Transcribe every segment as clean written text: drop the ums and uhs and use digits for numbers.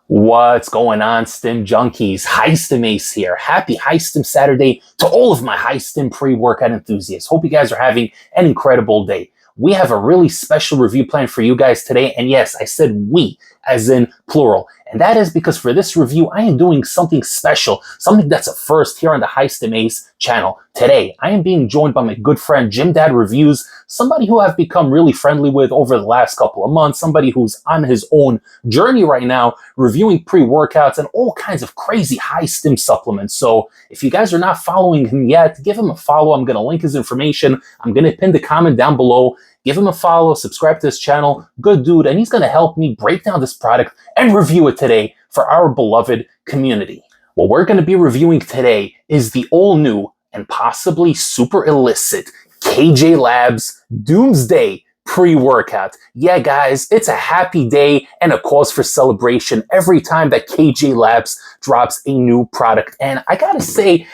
What's going on, Stim Junkies? Hi, Stim Ace here. Happy High Stim Saturday to all of my High Stim pre-workout enthusiasts. Hope you guys are having an incredible day. We have a really special review planned for you guys today. And yes, I said we, as in plural. And that is because for this review, I am doing something special, something that's a first here on the High Stim Ace channel. Today, I am being joined by my good friend, Jim Dad Reviews, somebody who I've become really friendly with over the last couple of months, somebody who's on his own journey right now, reviewing pre-workouts and all kinds of crazy high stim supplements. So if you guys are not following him yet, give him a follow. I'm going to link his information. I'm going to pin the comment down below. Give him a follow, subscribe to his channel. Good dude, and he's going to help me break down this product and review it today for our beloved community. What we're going to be reviewing today is the all-new and possibly super illicit KJ Labs Doomsday pre-workout. Yeah, guys, it's a happy day and a cause for celebration every time that KJ Labs drops a new product. And I gotta say,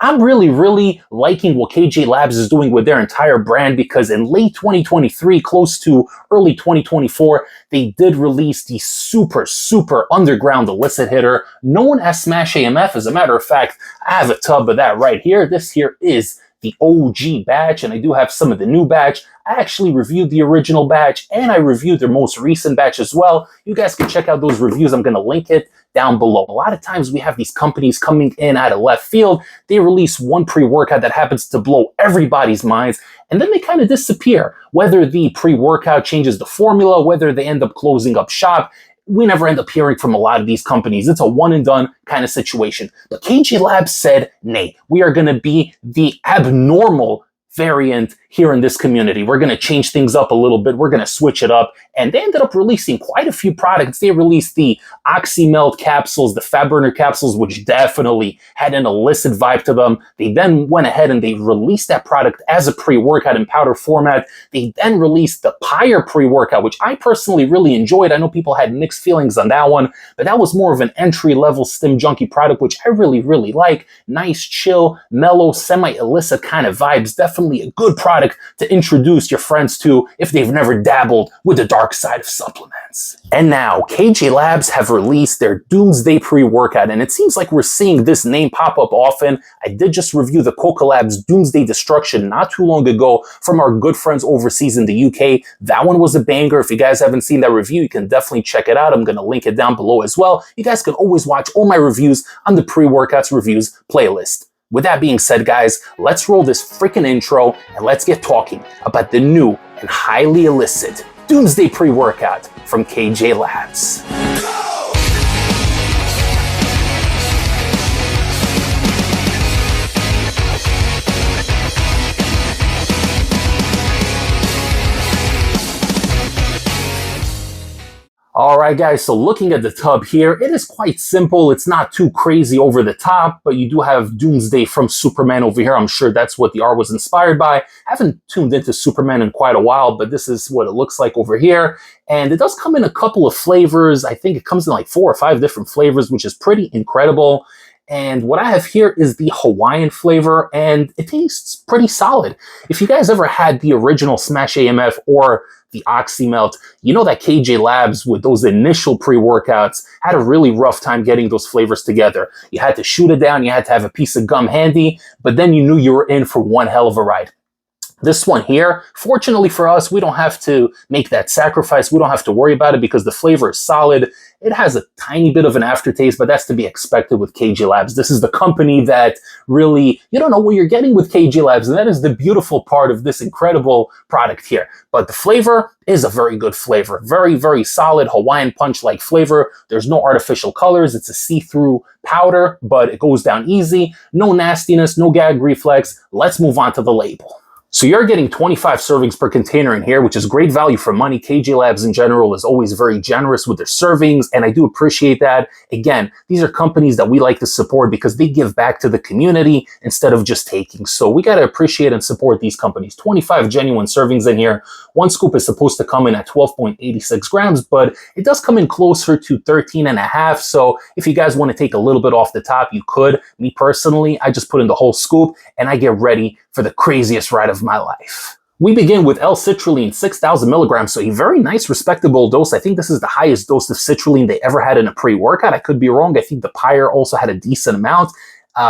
I'm really liking what KJ Labs is doing with their entire brand, because in late 2023, close to early 2024, they did release the super underground illicit hitter known as Smash AMF. As a matter of fact, I have a tub of that right here. This here is the OG batch, and I do have some of the new batch. I actually reviewed the original batch and I reviewed their most recent batch as well. You guys can check out those reviews. I'm going to link it down below. A lot of times we have these companies coming in out of left field. They release one pre-workout that happens to blow everybody's minds, and then they kind of disappear. Whether the pre-workout changes the formula, whether they end up closing up shop, we never end up hearing from a lot of these companies. It's a one and done kind of situation. But KJ Labs said, nay, we are going to be the abnormal variant here in this community. We're going to change things up a little bit. We're going to switch it up. And they ended up releasing quite a few products. They released the Oxymelt capsules, the Fat Burner capsules, which definitely had an illicit vibe to them. They then went ahead and they released that product as a pre-workout in powder format. They then released the Pyre pre-workout, which I personally really enjoyed. I know people had mixed feelings on that one, but that was more of an entry-level Stim Junkie product, which I really like. Nice, chill, mellow, semi-illicit kind of vibes. Definitely a good product to introduce your friends to if they've never dabbled with the dark side of supplements. And now KJ Labs have released their Doomsday pre-workout, and it seems like we're seeing this name pop up often. I did just review the KJ Labs Doomsday Destruction not too long ago from our good friends overseas in the UK. That one was a banger. If you guys haven't seen that review, you can definitely check it out. I'm going to link it down below as well. You guys can always watch all my reviews on the pre-workouts reviews playlist. With that being said, guys, let's roll this freaking intro and let's get talking about the new and highly illicit Doomsday pre-workout from KJ Labs. Alright guys, so looking at the tub here, it is quite simple. It's not too crazy over the top, but you do have Doomsday from Superman over here. I'm sure that's what the art was inspired by. I haven't tuned into Superman in quite a while, but this is what it looks like over here. And it does come in a couple of flavors. I think it comes in like 4 or 5 different flavors, which is pretty incredible. And what I have here is the Hawaiian flavor, and it tastes pretty solid. If you guys ever had the original Smash AMF or the Oxymelt, you know that KJ Labs with those initial pre-workouts had a really rough time getting those flavors together. You had to shoot it down, you had to have a piece of gum handy, but then you knew you were in for one hell of a ride. This one here, fortunately for us, we don't have to make that sacrifice. We don't have to worry about it because the flavor is solid. It has a tiny bit of an aftertaste, but that's to be expected with KJ Labs. This is the company that really, you don't know what you're getting with KJ Labs, and that is the beautiful part of this incredible product here. But the flavor is a very good flavor. Very solid Hawaiian punch-like flavor. There's no artificial colors. It's a see-through powder, but it goes down easy. No nastiness, no gag reflex. Let's move on to the label. So you're getting 25 servings per container in here, which is great value for money. KJ Labs in general is always very generous with their servings, and I do appreciate that. Again, these are companies that we like to support because they give back to the community instead of just taking. So we got to appreciate and support these companies. 25 genuine servings in here. One scoop is supposed to come in at 12.86 grams, but it does come in closer to 13.5. So if you guys want to take a little bit off the top, you could. Me personally, I just put in the whole scoop and I get ready for the craziest ride of my life. We begin with L-citrulline, 6,000 milligrams, so a very nice, respectable dose. I think this is the highest dose of citrulline they ever had in a pre-workout. I could be wrong. I think the Pyre also had a decent amount,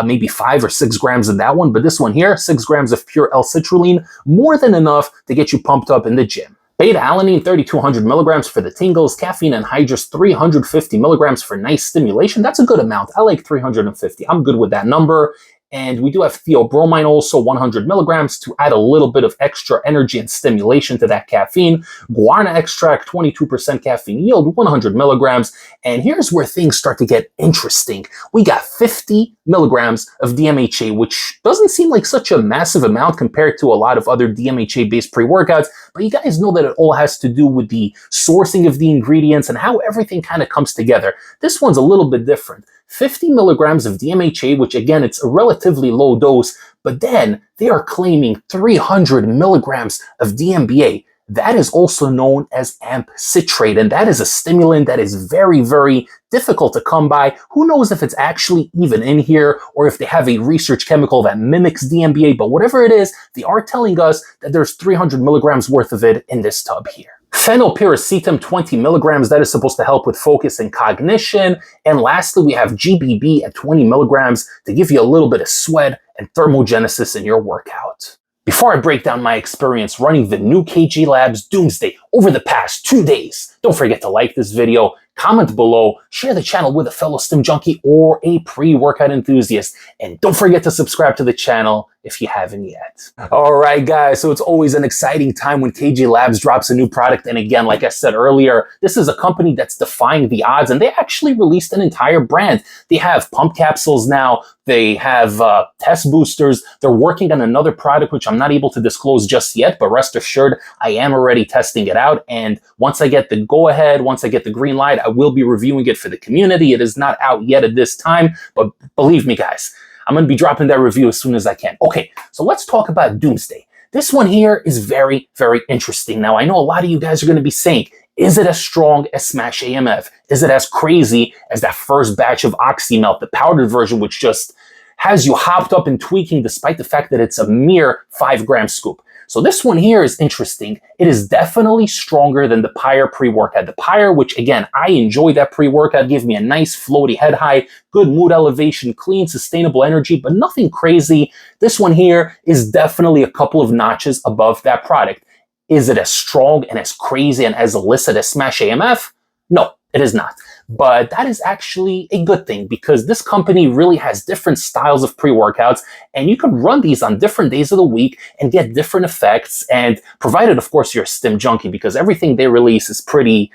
maybe 5 or 6 grams in that one. But this one here, 6 grams of pure L-citrulline, more than enough to get you pumped up in the gym. Beta-alanine, 3,200 milligrams for the tingles. Caffeine anhydrous, 350 milligrams for nice stimulation. That's a good amount. I like 350. I'm good with that number. And we do have theobromine also, 100 milligrams to add a little bit of extra energy and stimulation to that caffeine. Guarana extract, 22% caffeine yield, 100 milligrams. And here's where things start to get interesting. We got 50 milligrams of DMHA, which doesn't seem like such a massive amount compared to a lot of other DMHA-based pre-workouts, but you guys know that it all has to do with the sourcing of the ingredients and how everything kind of comes together. This one's a little bit different. 50 milligrams of DMHA, which again, it's a relatively low dose, but then they are claiming 300 milligrams of DMBA. That is also known as AMP citrate, and that is a stimulant that is very, very difficult to come by. Who knows if it's actually even in here or if they have a research chemical that mimics DMBA, but whatever it is, they are telling us that there's 300 milligrams worth of it in this tub here. Phenylpiracetam, 20 milligrams, that is supposed to help with focus and cognition. And lastly, we have GBB at 20 milligrams to give you a little bit of sweat and thermogenesis in your workout. Before I break down my experience running the new KJ Labs Doomsday over the past 2 days, don't forget to like this video, comment below, share the channel with a fellow Stim junkie or a pre-workout enthusiast, and don't forget to subscribe to the channel if you haven't yet. All right, guys, so it's always an exciting time when KJ Labs drops a new product. And again, like I said earlier, this is a company that's defying the odds, and they actually released an entire brand. They have pump capsules now. They have test boosters. They're working on another product, which I'm not able to disclose just yet, but rest assured, I am already testing it out. And once I get the go-ahead, once I get the green light, I will be reviewing it for the community. It is not out yet at this time, but believe me, guys, I'm going to be dropping that review as soon as I can. Okay, so let's talk about Doomsday. This one here is very, very interesting. Now, I know a lot of you guys are going to be saying, is it as strong as Smash AMF? Is it as crazy as that first batch of Oxymelt, the powdered version, which just has you hopped up and tweaking despite the fact that it's a mere 5-gram scoop? So this one here is interesting. It is definitely stronger than the Pyre pre-workout. The Pyre, which again, I enjoy that pre-workout, gave me a nice floaty head high, good mood elevation, clean, sustainable energy, but nothing crazy. This one here is definitely a couple of notches above that product. Is it as strong and as crazy and as illicit as Smash AMF? No, it is not. But that is actually a good thing because this company really has different styles of pre-workouts, and you can run these on different days of the week and get different effects, and provided, of course, you're a Stim junkie, because everything they release is pretty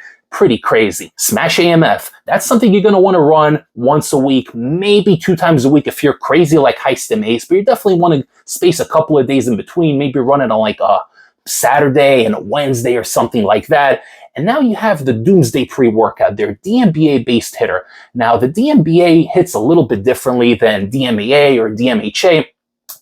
crazy. Smash AMF, that's something you're going to want to run once a week, maybe 2 times a week if you're crazy like High Stim Ace, but you definitely want to space a couple of days in between, maybe run it on like a Saturday and a Wednesday or something like that. And now you have the Doomsday pre-workout, their DMBA-based hitter. Now, the DMBA hits a little bit differently than DMAA or DMHA.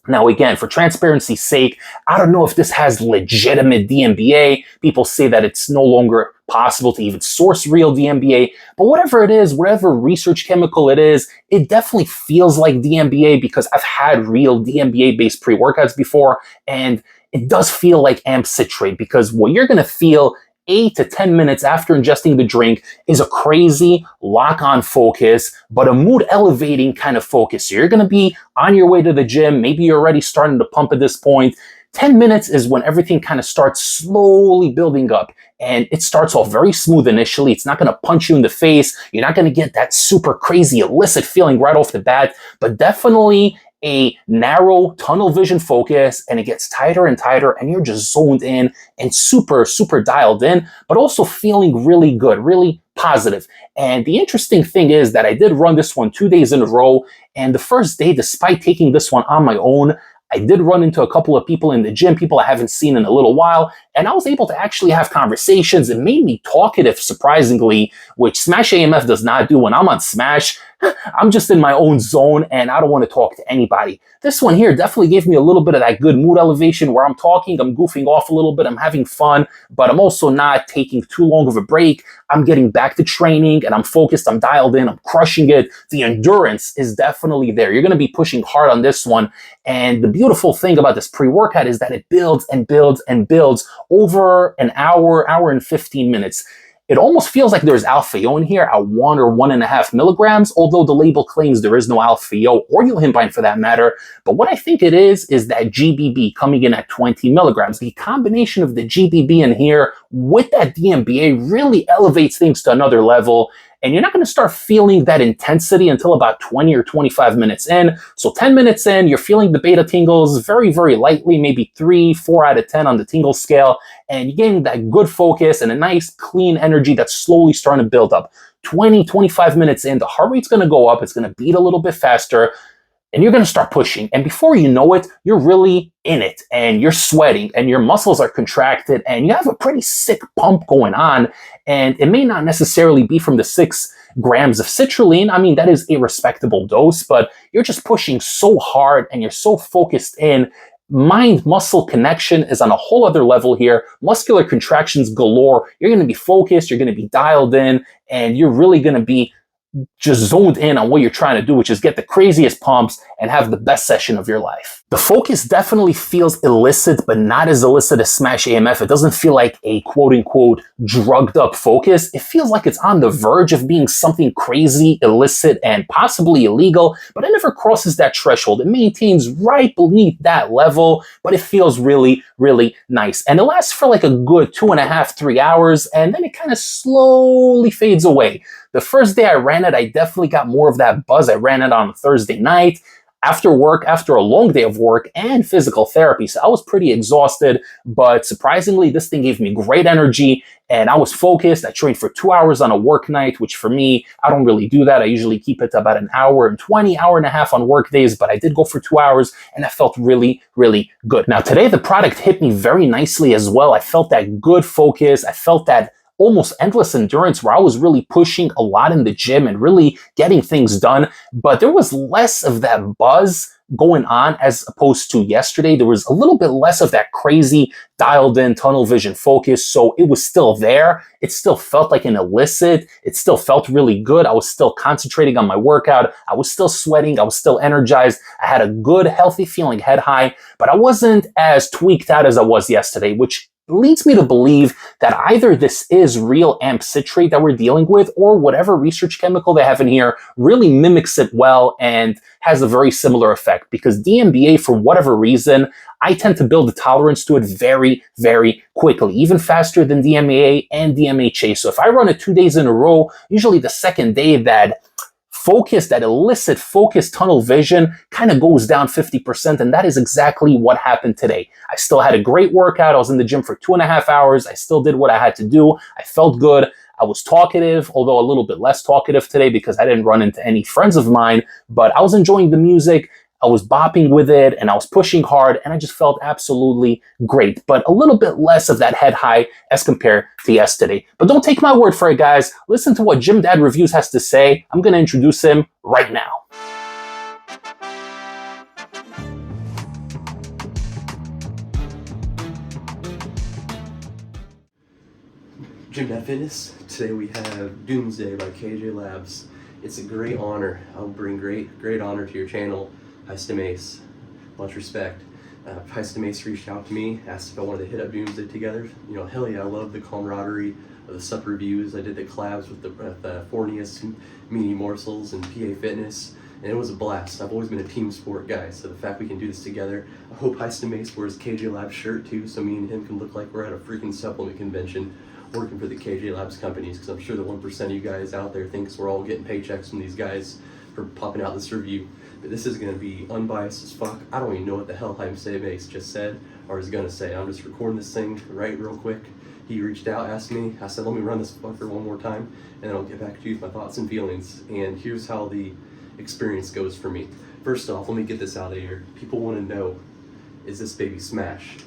Now, again, for transparency's sake, I don't know if this has legitimate DMBA. People say that it's no longer possible to even source real DMBA. But whatever it is, whatever research chemical it is, it definitely feels like DMBA because I've had real DMBA-based pre-workouts before, and it does feel like AMP citrate because what you're going to feel 8 to 10 minutes after ingesting the drink is a crazy lock-on focus, but a mood-elevating kind of focus. So you're going to be on your way to the gym. Maybe you're already starting to pump at this point. 10 minutes is when everything kind of starts slowly building up. And it starts off very smooth initially. It's not going to punch you in the face. You're not going to get that super crazy illicit feeling right off the bat, but definitely a narrow tunnel vision focus, and it gets tighter and tighter, and you're just zoned in and super dialed in, but also feeling really good, really positive. And the interesting thing is that I did run this one 2 days in a row, and the first day, despite taking this one on my own, I did run into a couple of people in the gym, people I haven't seen in a little while, and I was able to actually have conversations. It made me talkative, surprisingly, which Smash AMF does not do. When I'm on Smash, I'm just in my own zone and I don't want to talk to anybody. This one here definitely gave me a little bit of that good mood elevation where I'm talking, I'm goofing off a little bit, I'm having fun, but I'm also not taking too long of a break. I'm getting back to training and I'm focused, I'm dialed in, I'm crushing it. The endurance is definitely there. You're going to be pushing hard on this one. And the beautiful thing about this pre-workout is that it builds and builds and builds over an hour, hour and 15 minutes. It almost feels like there's alpha-O in here at 1 or 1.5 milligrams, although the label claims there is no alpha-O or eulimbine for that matter. But what I think it is that GBB coming in at 20 milligrams. The combination of the GBB in here with that DMBA really elevates things to another level. And you're not going to start feeling that intensity until about 20 or 25 minutes in. So 10 minutes in, you're feeling the beta tingles very, very lightly, maybe 3, 4 out of 10 on the tingle scale. And you're getting that good focus and a nice clean energy that's slowly starting to build up. 20, 25 minutes in, the heart rate's going to go up. It's going to beat a little bit faster. And you're going to start pushing. And before you know it, you're really in it and you're sweating and your muscles are contracted and you have a pretty sick pump going on. And it may not necessarily be from the 6 grams of citrulline. I mean, that is a respectable dose, but you're just pushing so hard and you're so focused in. Mind-muscle connection is on a whole other level here. Muscular contractions galore. You're going to be focused, you're going to be dialed in, and you're really going to be just zoned in on what you're trying to do, which is get the craziest pumps and have the best session of your life. The focus definitely feels illicit, but not as illicit as Smash AMF. It doesn't feel like a quote-unquote drugged up focus. It feels like it's on the verge of being something crazy, illicit, and possibly illegal, but it never crosses that threshold. It maintains right beneath that level, but it feels really, really nice. And it lasts for like a good 2.5, 3 hours, and then it kind of slowly fades away. The first day I ran it, I definitely got more of that buzz. I ran it on a Thursday night after work, after a long day of work and physical therapy. So I was pretty exhausted, but surprisingly, this thing gave me great energy and I was focused. I trained for 2 hours on a work night, which for me, I don't really do that. I usually keep it to about an hour and 20, hour and a half on work days, but I did go for 2 hours and I felt really, really good. Now today, the product hit me very nicely as well. I felt that good focus. I felt that almost endless endurance where I was really pushing a lot in the gym and really getting things done, but there was less of that buzz going on as opposed to yesterday. There was a little bit less of that crazy dialed in tunnel vision focus. So it was still there. It still felt like an illicit. It still felt really good. I was still concentrating on my workout. I was still sweating. I was still energized. I had a good, healthy feeling head high, but I wasn't as tweaked out as I was yesterday, which leads me to believe that either this is real amp citrate that we're dealing with or whatever research chemical they have in here really mimics it well and has a very similar effect, because DMBA, for whatever reason, I tend to build a tolerance to it very, very quickly, even faster than DMAA and DMHA. So if I run it 2 days in a row, usually the second day that focus, that illicit focus tunnel vision kind of goes down 50%. And that is exactly what happened today. I still had a great workout. I was in the gym for 2.5 hours. I still did what I had to do. I felt good. I was talkative, although a little bit less talkative today because I didn't run into any friends of mine, but I was enjoying the music. I was bopping with it and I was pushing hard and I just felt absolutely great, but a little bit less of that head high as compared to yesterday. But don't take my word for it, guys. Listen to what Gym Dad Reviews has to say. I'm going to introduce him right now. Gym Dad Fitness. Today we have Doomsday by KJ Labs. It's a great honor. I'll bring great honor to your channel. Hi Stim Ace, much respect. Hi Stim Ace reached out to me, asked if I wanted to hit up Doomsday together. You know, hell yeah, I love the camaraderie of the sup reviews. I did the collabs with the Fornius, Mini Morsels, and PA Fitness, and it was a blast. I've always been a team sport guy, so the fact we can do this together. I hope Hi Stim Ace wears KJ Labs shirt too, so me and him can look like we're at a freaking supplement convention working for the KJ Labs companies, because I'm sure the 1% of you guys out there thinks we're all getting paychecks from these guys for popping out this review. But this is going to be unbiased as fuck. I don't even know what the hell Hi Stim Ace just said or is going to say. I'm just recording this thing right real quick. He reached out, asked me, I said let me run this fucker one more time and then I'll get back to you with my thoughts and feelings. And here's how the experience goes for me. First off, let me get this out of here. People want to know, is this baby smash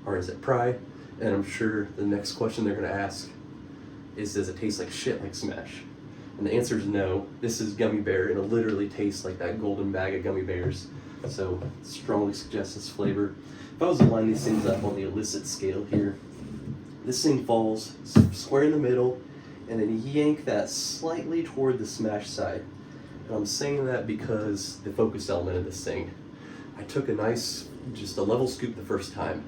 or is it pry? And I'm sure the next question they're going to ask is, does it taste like shit like Smash? And the answer is no. This is gummy bear, and it literally tastes like that golden bag of gummy bears. So strongly suggest this flavor. If I was to line these things up on the illicit scale here, this thing falls square in the middle, and then yank that slightly toward the smash side. And I'm saying that because the focus element of this thing. I took a nice, just a level scoop the first time.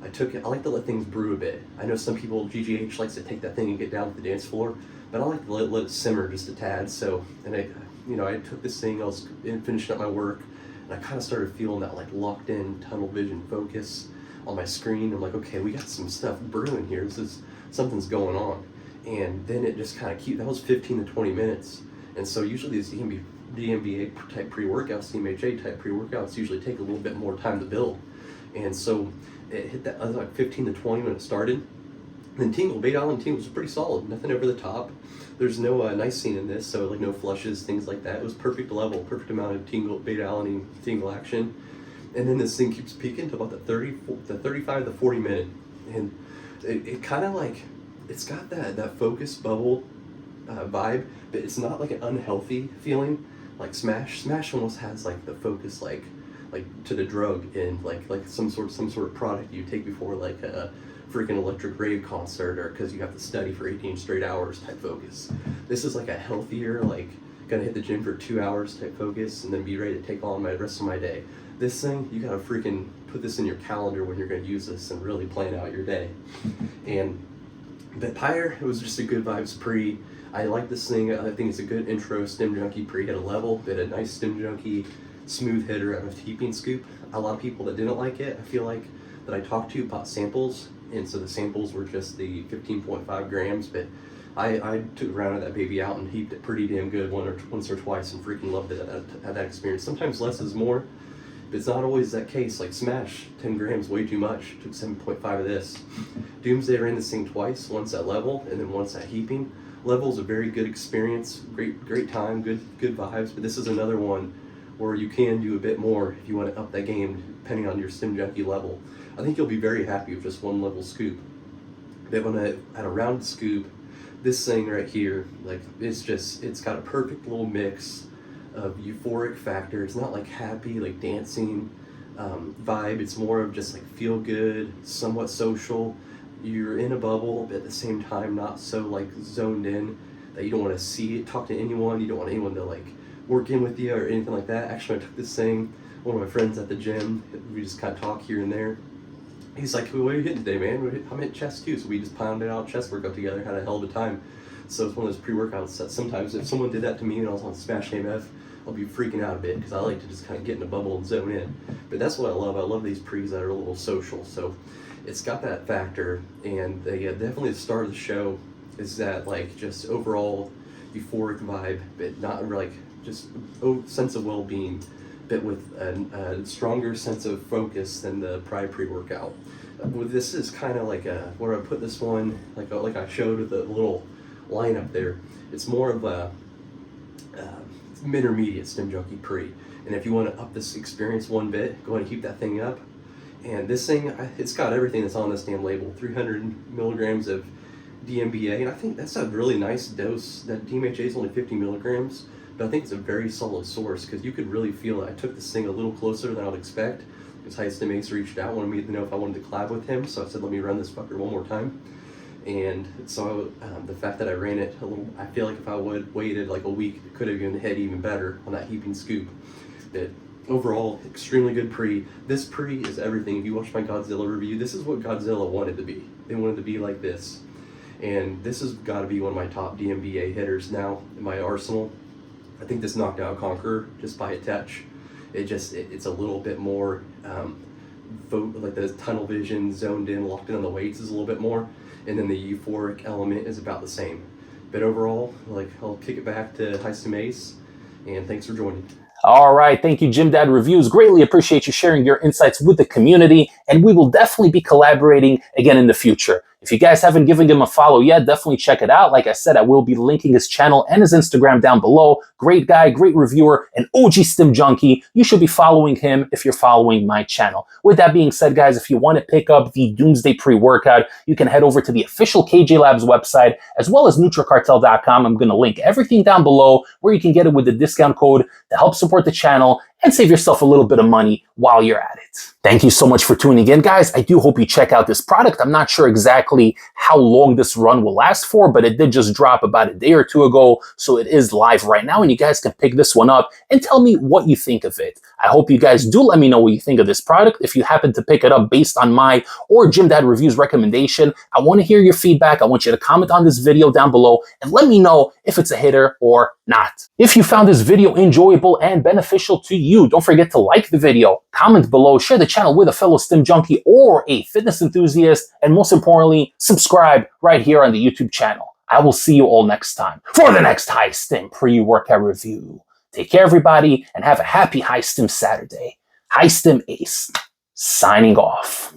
I like to let things brew a bit. I know some people, GGH likes to take that thing and get down to the dance floor, but I like to let it simmer just a tad. So, and I took this thing, I was finishing up my work, and I kind of started feeling that like locked in tunnel vision focus on my screen. I'm like, okay, we got some stuff brewing here. Something's going on. And then it just kind of that was 15 to 20 minutes. And so usually these DMBA type pre-workouts, DMHA type pre-workouts usually take a little bit more time to build. And so it hit that, I was like 15 to 20 when it started. And then Beta Alanine tingle was pretty solid, nothing over the top. There's no nicene in this, so like no flushes, things like that. It was perfect level, perfect amount of Beta Alanine tingle action. And then this thing keeps peaking to about the 35 to 40 minute. And it kind of like, it's got that focus bubble vibe, but it's not like an unhealthy feeling. Like Smash almost has like the focus like to the drug and like some sort of product you take before like a freaking electric rave concert, or because you have to study for 18 straight hours type focus. This is like a healthier, like gonna hit the gym for 2 hours type focus and then be ready to take on my rest of my day. This thing, you gotta freaking put this in your calendar when you're gonna use this and really plan out your day. But Pyre, it was just a good vibes pre. I like this thing. I think it's a good intro Stim Junkie pre. Hit a level, bit a nice Stim Junkie smooth hitter out of heaping scoop. A lot of people that didn't like it, I feel like, that I talked to bought samples, and so the samples were just the 15.5 grams, but I took a round of that baby out and heaped it pretty damn good once or twice and freaking loved it. Had that experience. Sometimes less is more, but it's not always that case. Like Smash, 10 grams, way too much. Took 7.5 of this. Doomsday ran this thing twice, once at level and then once at heaping. Level is a very good experience, great time, good vibes, but this is another one where you can do a bit more if you want to up that game depending on your Stim Junkie level. I think you'll be very happy with just one level scoop. But when I had a round scoop, this thing right here, like it's got a perfect little mix of euphoric factor. It's not like happy, like dancing vibe. It's more of just like feel good, somewhat social. You're in a bubble, but at the same time not so like zoned in that you don't want to see it, talk to anyone. You don't want anyone to like work in with you or anything like that. Actually, I took this thing, one of my friends at the gym, we just kind of talk here and there. He's like, what are you hitting today, man? I'm hitting chest too. So we just pounded out chest workout together, had a hell of a time. So it's one of those pre-workouts that sometimes if someone did that to me and I was on Smash AMF, I'll be freaking out a bit because I like to just kind of get in a bubble and zone in. But that's what I love. I love these pre's that are a little social. So it's got that factor, and definitely the star of the show is that like just overall euphoric vibe, but not like just sense of well-being, but with a stronger sense of focus than the prior pre-workout. This is kind of like where I put this one, like I showed with the little lineup there. It's more of a intermediate Stim Junkie pre. And if you want to up this experience one bit, go ahead and keep that thing up. And this thing, it's got everything that's on this damn label. 300 milligrams of DMBA, and I think that's a really nice dose. That DMHA is only 50 milligrams, but I think it's a very solid source because you could really feel it. I took this thing a little closer than I would expect because Stim Ace reached out, wanted me to know if I wanted to collab with him, so I said, let me run this fucker one more time. And so the fact that I ran it a little, I feel like if I would waited like a week, it could have hit even better on that heaping scoop. But overall, extremely good pre. This pre is everything. If you watch my Godzilla review, this is what Godzilla wanted to be. They wanted to be like this. And this has got to be one of my top DMBA hitters now in my arsenal. I think this knocked out Conqueror just by a touch. It's a little bit more, like the tunnel vision, zoned in, locked in on the weights is a little bit more. And then the euphoric element is about the same. But overall, like I'll kick it back to Stim Ace, and thanks for joining. All right. Thank you, Jim Dad Reviews. Greatly appreciate you sharing your insights with the community, and we will definitely be collaborating again in the future. If you guys haven't given him a follow yet, definitely check it out. Like I said, I will be linking his channel and his Instagram down below. Great guy, great reviewer, an OG Stim junkie. You should be following him if you're following my channel. With that being said, guys, if you want to pick up the Doomsday pre-workout, you can head over to the official KJ Labs website, as well as NutriCartel.com. I'm going to link everything down below where you can get it with the discount code to help support the channel and save yourself a little bit of money while you're at it. Thank you so much for tuning in, guys. I do hope you check out this product. I'm not sure exactly how long this run will last for, but it did just drop about a day or two ago, so it is live right now, and you guys can pick this one up and tell me what you think of it. I hope you guys do let me know what you think of this product. If you happen to pick it up based on my or Jim Dad Reviews recommendation, I want to hear your feedback. I want you to comment on this video down below and let me know if it's a hitter or not. If you found this video enjoyable and beneficial to you, don't forget to like the video, comment below, share the channel with a fellow Stim junkie or a fitness enthusiast, and most importantly, subscribe right here on the YouTube channel. I will see you all next time for the next High Stim pre-workout review. Take care, everybody, and have a happy High Stim Saturday. High Stim Ace, signing off.